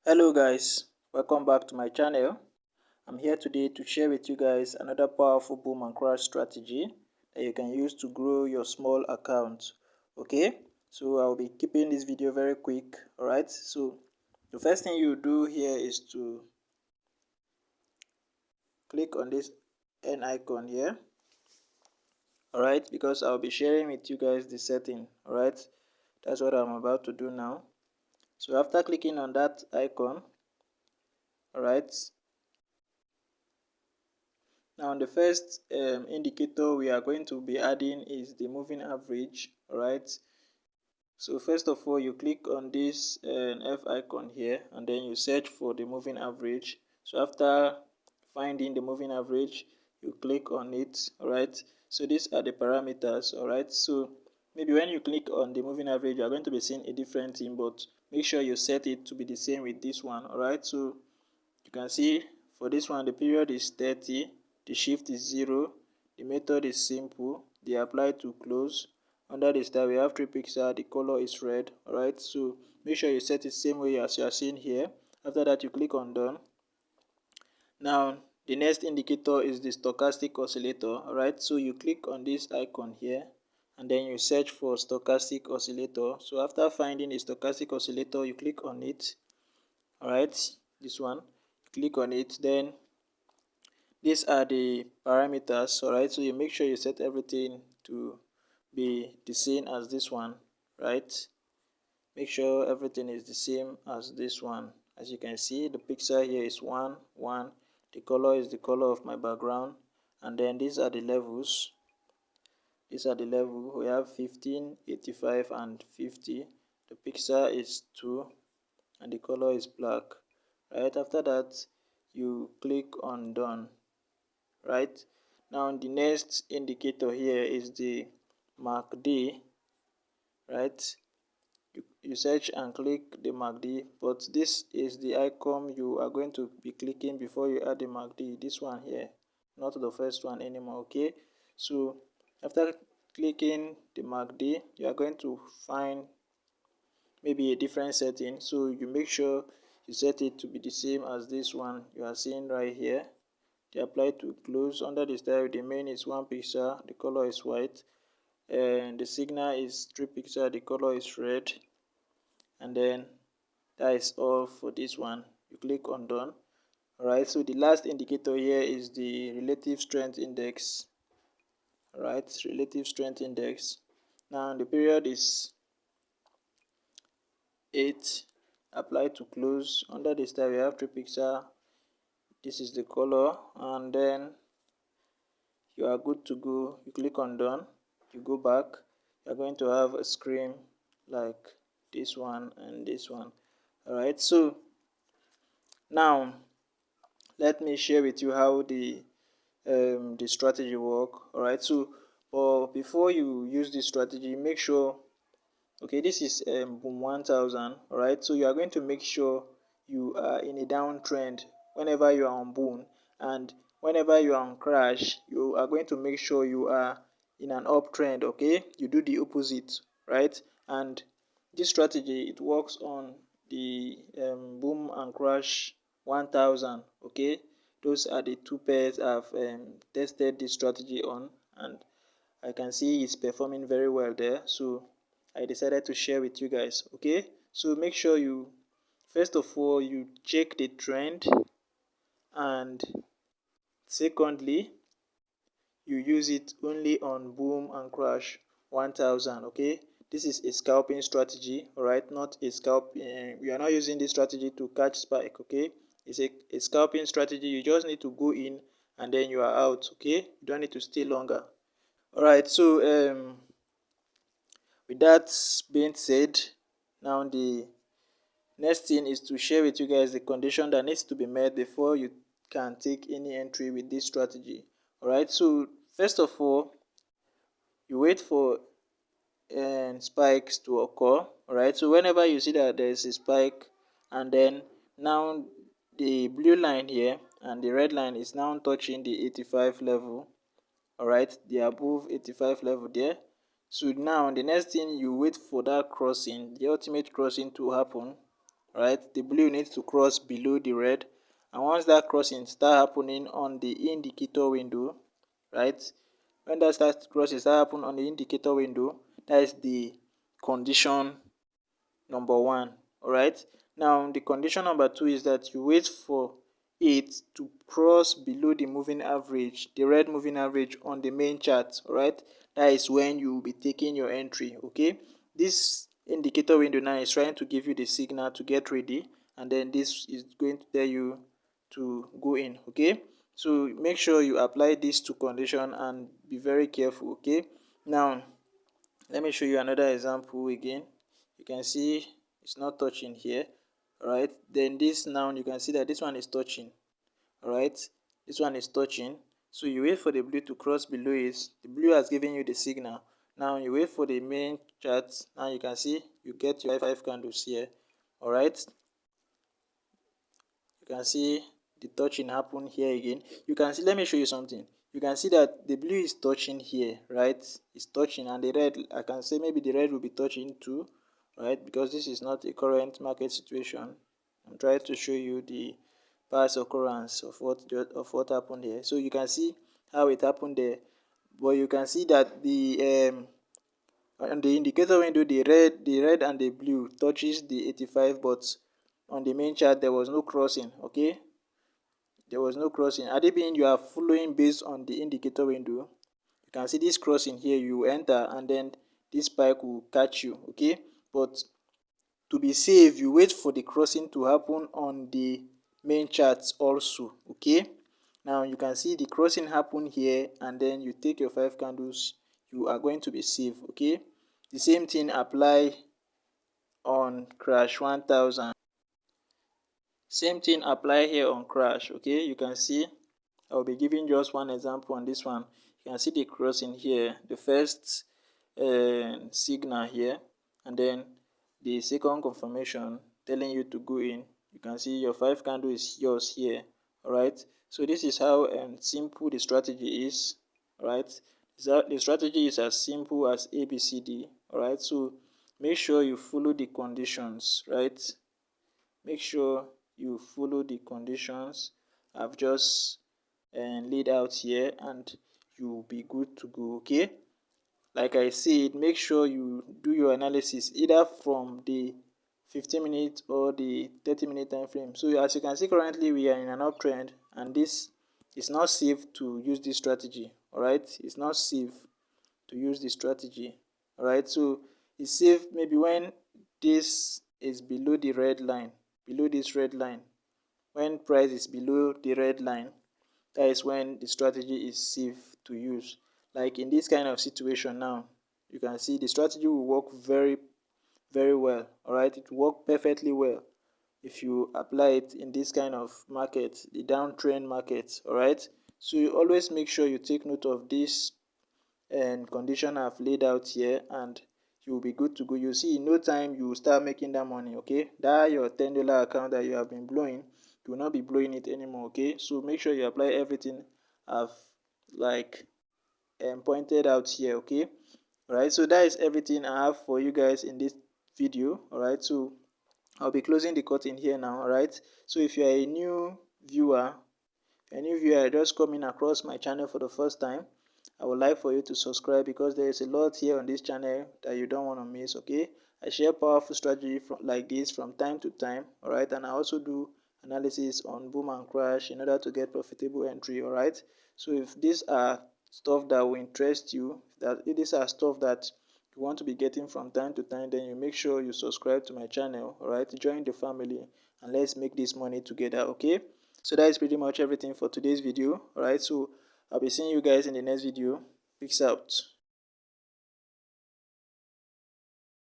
Hello guys, welcome back to my channel. I'm here today to share with you guys another powerful boom and crash strategy that you can use to grow your small account. Okay, so I'll be keeping this video very quick. Alright, so the first thing you do here is to click on this N icon here. Alright, because I'll be sharing with you guys the setting. Alright, that's what I'm about to do now. So after clicking on that icon, alright, now the first indicator we are going to be adding is the moving average. Alright, so first of all you click on this F icon here and then you search for the moving average. So after finding the moving average, you click on it. Alright, so these are the parameters. Alright, so maybe when you click on the moving average you are going to be seeing a different thing, but make sure you set it to be the same with this one. Alright, so you can see for this one the period is 30, the shift is 0, the method is simple, the apply to close. Under the star we have 3 pixels, the color is red. Alright, so make sure you set it same way as you are seeing here. After that you click on done. Now the next indicator is the stochastic oscillator. Alright, so you click on this icon here and then you search for stochastic oscillator. So after finding a stochastic oscillator you click on it. Alright, this one, click on it. Then these are the parameters. Alright, so you make sure you set everything to be the same as this one. Right, make sure everything is the same as this one. As you can see, the pixel here is 1 1, the color is the color of my background, and then these are the levels. These are the level. We have 15, 85 and 50. The pixel is 2 and the color is black. Right, after that you click on done. Right, now the next indicator here is the MACD. Right, you search and click the MACD, but this is the icon you are going to be clicking before you add the MACD, this one here, not the first one anymore. Okay, so after clicking the MACD you are going to find maybe a different setting, so you make sure you set it to be the same as this one you are seeing right here. The apply to close. Under the style, the main is 1 pixel, the color is white, and the signal is 3 pixel, the color is red, and then that is all for this one. You click on done. Alright, so the last indicator here is the relative strength index. Alright, relative strength index. Now the period is 8. Apply to close. Under the style we have 3 pixel. This is the color, and then you are good to go. You click on done, you go back, you are going to have a screen like this one and this one. Alright, so now let me share with you how the strategy work. Alright, so before you use this strategy, make sure, okay, this is boom 1000. Alright, so you are going to make sure you are in a downtrend whenever you are on boom, and whenever you are on crash you are going to make sure you are in an uptrend. Okay, you do the opposite. Right, and this strategy, it works on the boom and crash 1000. Okay, those are the two pairs I've tested this strategy on, and I can see it's performing very well there, so I decided to share with you guys. Okay, so make sure you, first of all, you check the trend, and secondly you use it only on boom and crash 1000. Okay, this is a scalping strategy. All right, not a scalp. We are not using this strategy to catch spike. Okay, it's a scalping strategy. You just need to go in and then you are out. Okay, you don't need to stay longer. All right, so with that being said, now the next thing is to share with you guys the condition that needs to be met before you can take any entry with this strategy. Alright, so first of all, you wait for spikes to occur. Alright, so whenever you see that there is a spike, and then now the blue line here and the red line is now touching the 85 level. Alright, the above 85 level there. So now the next thing, you wait for that crossing, the ultimate crossing, to happen. right? The blue needs to cross below the red, and once that crossing start happening on the indicator window, right? When that starts crossing start happen on the indicator window, that is the condition number one. All right, now the condition number two is that you wait for it to cross below the moving average, the red moving average on the main chart. All right, that is when you will be taking your entry. Okay, this indicator window now is trying to give you the signal to get ready, and then this is going to tell you to go in. Okay, so make sure you apply these two conditions and be very careful. Okay, now let me show you another example again. You can see it's not touching here. All right, then this now you can see that this one is touching. All right, this one is touching, so you wait for the blue to cross below it. The blue has given you the signal. Now you wait for the main chart. Now you can see you get your five candles here. All right, you can see the touching happen here again. You can see, let me show you something. You can see that the blue is touching here, right? It's touching, and the red, I can say maybe the red will be touching too, right? Because this is not a current market situation. I'm trying to show you the past occurrence of what happened here. So you can see how it happened there, but you can see that the on the indicator window, the red and the blue touches the 85, but on the main chart there was no crossing. Okay, there was no crossing. Had it been you are following based on the indicator window, you can see this crossing here, you enter and then this spike will catch you. Okay, but to be safe, you wait for the crossing to happen on the main charts also. Okay, now you can see the crossing happen here, and then you take your 5 candles, you are going to be safe. Okay, the same thing apply on crash 1000. Same thing apply here on crash. Okay, you can see I'll be giving just one example on this one. You can see the crossing here, the first signal here, and then the second confirmation telling you to go in. You can see your 5 candle is yours here. All right, so this is how simple the strategy is. All right, the strategy is as simple as ABCD. All right, so make sure you follow the conditions. Right, make sure you follow the conditions I've just laid out here, and you'll be good to go. Okay, like I said, make sure you do your analysis either from the 15-minute or the 30-minute time frame. So as you can see, currently we are in an uptrend, and this is not safe to use this strategy. All right, it's not safe to use this strategy. All right, so it's safe maybe when this is below the red line, below this red line. When price is below the red line, that is when the strategy is safe to use. Like in this kind of situation now, you can see the strategy will work very well. All right, it will work perfectly well if you apply it in this kind of market, the downtrend market. All right, so you always make sure you take note of this and condition I've laid out here, and you will be good to go. You see in no time you will start making that money. Okay, that your $10 account that you have been blowing, you will not be blowing it anymore. Okay, so make sure you apply everything I've like pointed out here. Okay, all right, so that is everything I have for you guys in this video. All right, so I'll be closing the curtain here now. All right, so if you are a new viewer, just coming across my channel for the first time, I would like for you to subscribe, because there is a lot here on this channel that you don't want to miss. Okay, I share powerful strategy like this from time to time. All right, and I also do analysis on boom and crash in order to get profitable entry. All right, so if these are stuff that will interest you, if these are stuff that you want to be getting from time to time, then you make sure you subscribe to my channel. All right, join the family and let's make this money together. Okay, so that is pretty much everything for today's video. All right, so I'll be seeing you guys in the next video. Peace out.